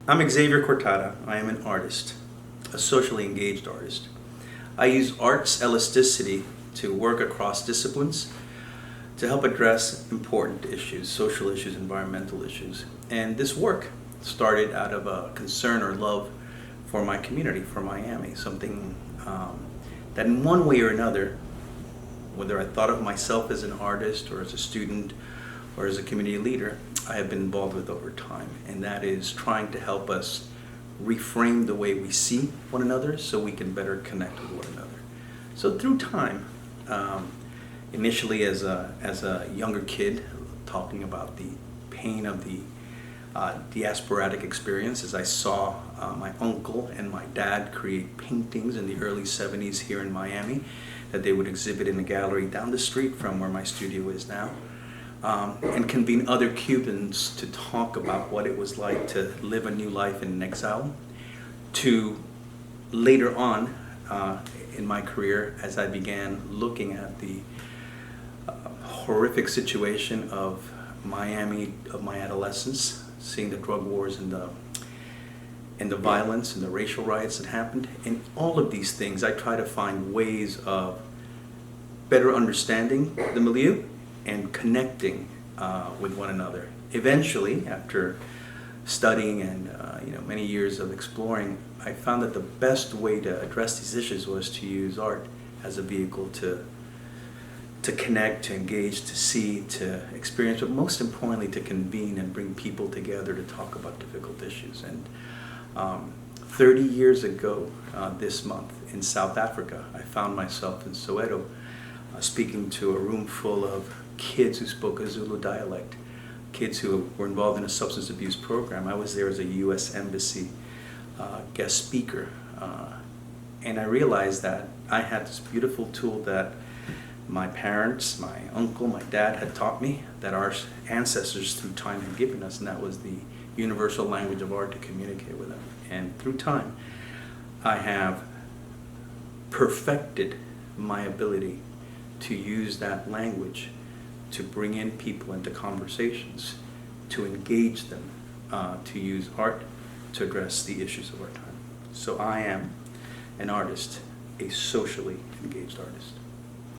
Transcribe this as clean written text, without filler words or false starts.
I'm Xavier Cortada. I am an artist, a socially engaged artist. I use art's elasticity to work across disciplines to help address important issues, social issues, environmental issues. And this work started out of a concern or love for my community, for Miami, something that in one way or another, whether I thought of myself as an artist or as a student or as a community leader, I have been involved with over time, and that is trying to help us reframe the way we see one another so we can better connect with one another. So through time, initially as a younger kid, talking about the pain of the diasporatic experience, as I saw my uncle and my dad create paintings in the early 70s here in Miami that they would exhibit in a gallery down the street from where my studio is now. And convene other Cubans to talk about what it was like to live a new life in exile, to later on in my career as I began looking at the horrific situation of Miami, of my adolescence, seeing the drug wars and the violence and the racial riots that happened. In all of these things, I try to find ways of better understanding the milieu and connecting with one another. Eventually, after studying and many years of exploring, I found that the best way to address these issues was to use art as a vehicle to connect, to engage, to see, to experience, but most importantly to convene and bring people together to talk about difficult issues. And 30 years ago this month in South Africa, I found myself in Soweto speaking to a room full of kids who spoke a Zulu dialect, kids who were involved in a substance abuse program. I was there as a U.S. Embassy guest speaker, and I realized that I had this beautiful tool that my parents, my uncle, my dad had taught me, that our ancestors through time had given us, and that was the universal language of art to communicate with them. And through time, I have perfected my ability to use that language to bring in people into conversations, to engage them, to use art to address the issues of our time. So I am an artist, a socially engaged artist.